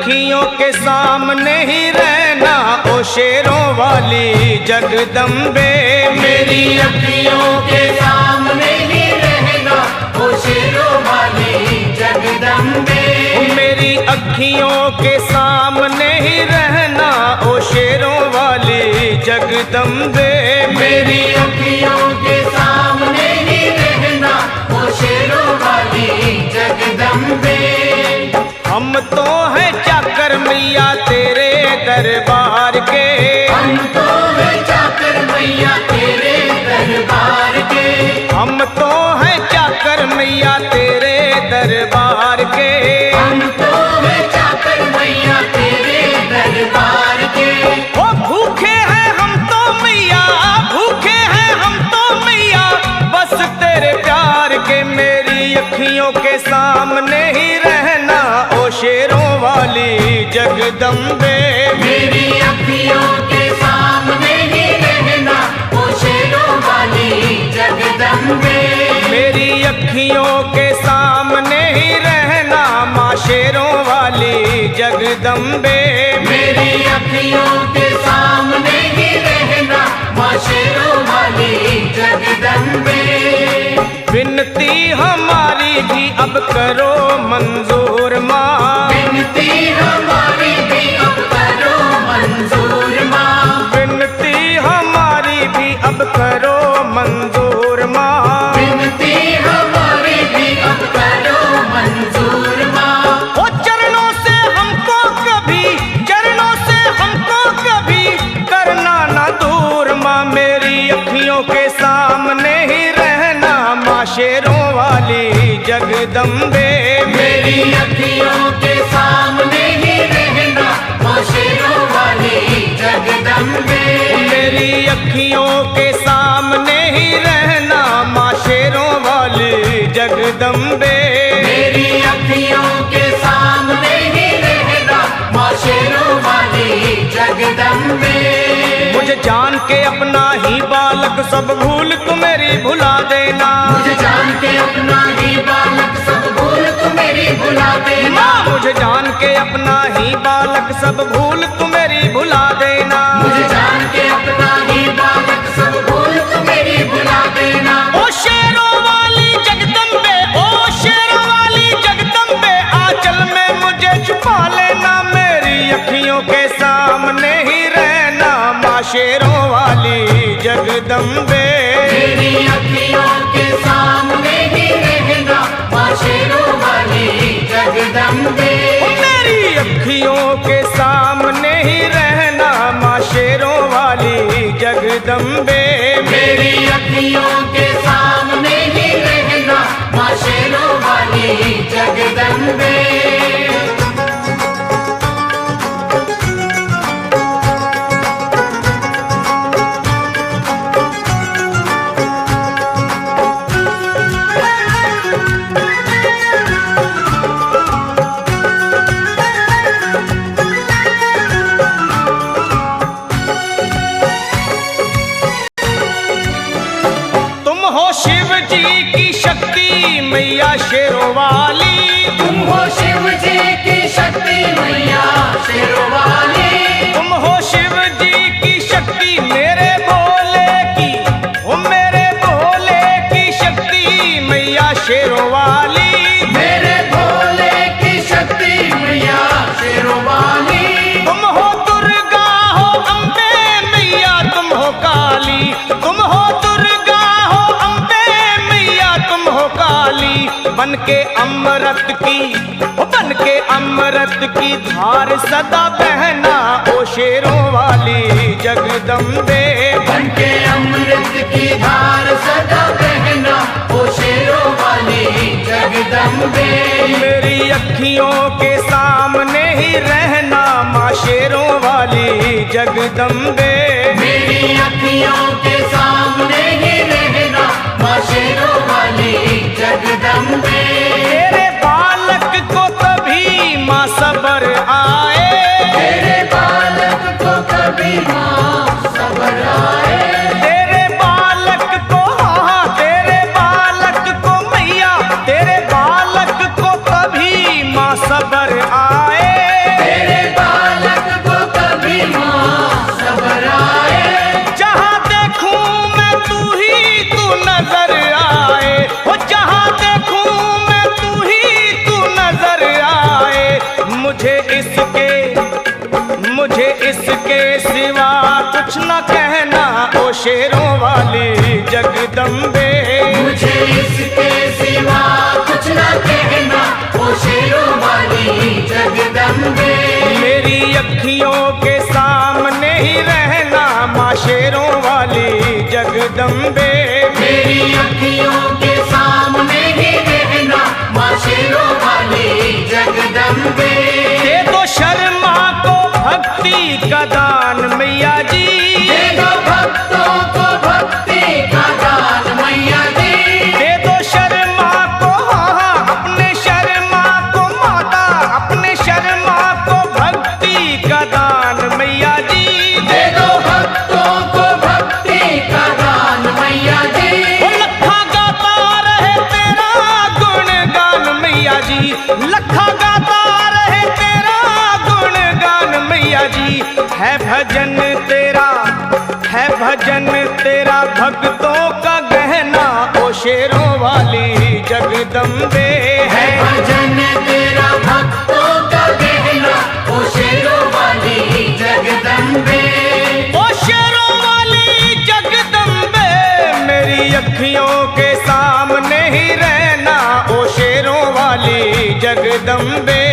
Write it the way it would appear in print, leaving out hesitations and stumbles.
अखियों के सामने ही रहना ओ शेरों वाली जगदम्बे। मेरी अखियों के सामने ही रहना ओ शेरों वाली जगदम्बे। मेरी अखियों के सामने ही रहना ओ शेरों वाली जगदम्बे। मेरी अखियों के सामने ही रहना ओ शेरों वाली जगदम्बे। हम तो हैं चाकर मैया तेरे दरबार के। हम तो हैं चाकर मैया तेरे दरबार के। हम तो हैं चाकर मैया तेरे दरबार के। हम तो हैं चाकर मैया तेरे दरबार के। ओ भूखे हैं हम तो मैया, भूखे हैं हम तो मैया बस तेरे प्यार के। मेरी अखियों के सामने ही रहना ओ शेरों वाली जगदम्बे। मेरी अखियों के सामने ही रहना ओ शेरों वाली जगदम्बे। मेरी अखियों के सामने ही रहना माँ शेरों वाली जगदम्बे। मेरी अखियों के सामने ही रहना माँ शेरों वाली जगदम्बे। विनती हमारी भी अब करो मंजूर माँ। विनती हमारी भी अब करो मंजूर माँ। विनती हमारी भी अब करो मंजूर माँ। विनती हमारी भी अब करो मंजूर माँ। ओ चरणों से हमको कभी, चरणों से हमको कभी करना ना दूर माँ। मेरी अखियों के सामने ही रहना माँ शेरों वाली जगदम्बे। मेरी अखियों के सामने ही रहना माँ शेरों वाली जगदम्बे। मेरी अखियों के सामने ही रहना माँ शेरों वाली जगदम्बे। मेरी अखियों के सामने ही रहना माँ शेरों वाली जगदम्बे। मुझे जान के अपना ही बालक सब भूल तू मेरी भुला देना। मुझे जान के अपना ही बालक सब भूल तू मेरी भुला देना। माँ मुझे जान के अपना ही बालक सब भूल तू मेरी भुला देना। मुझे जान के अपना ही बालक सब भूल तू मेरी भुला देना। ओ शेरों वाली जगदम्बे, ओ शेरों वाली जगदम्बे आंचल में मुझे छुपा लेना। मेरी अखियों के सामने ही रहना माँ शेरों वाली जगदम्बे। मेरी अखियों के सामने ही रहना माँ शेरों वाली जगदम्बे। मेरी अखियों के सामने ही रहना माँ शेरों वाली जगदम्बे। मेरी अखियों के सामने ही रहना माँ शेरों वाली जगदम्बे। शिव जी की शक्ति मैया शेरों वाली। तुम हो शिव जी की शक्ति मैया शेरों वाली। तुम हो शिव जी की शक्ति मेरे भोले की, ओ मेरे भोले की शक्ति मैया शेरों वाली। मेरे भोले की शक्ति मैया शेरों वाली। तुम हो दुर्गा हो अम्बे मैया तुम हो काली। तुम हो दुर्गा हो अम्बे मैया तुम हो काली। बन के अमृत की, बन के अमृत की धार सदा बहना ओ शेरों वाली जगदम्बे। बन के अमृत की धार सदा बहना ओ शेरों वाली जगदम्बे। मेरी अखियों के सामने ही रहना माँ शेरों वाली जगदम्बे। मेरी अखियों के सामने ही रहना माँ शेरों वाली जगदम्बे। तेरे बालक को कभी माँ सबर आए। तेरे बालक को कभी माँ सबर आए। तेरे बालक को, हाँ तेरे बालक को मैया, तेरे बालक को कभी माँ सबर आए। का दान मैया जी, दे दो भक्तों को भक्ति का दान मैया जी। दे दो शर्मा को हाँ, अपने शर्मा को माता, अपने शर्मा को भक्ति का दान मैया जी, दे दो भक्तों को भक्ति का दान मैया जी। वो लखा गाता रहे तेरा गुणगान मैया जी, लखा गाता रहे तेरा गुणगान मैया जी। है भजन तेरा, है भजन तेरा भक्तों का गहना, ओ शेरों वाली जगदम्बे है है। भजन तेरा भक्तों का गहना, ओ शेरों वाली जगदम्बे। ओ शेरों वाली जगदम्बे, मेरी अखियों के सामने ही रहना, ओ शेरों वाली जगदम्बे।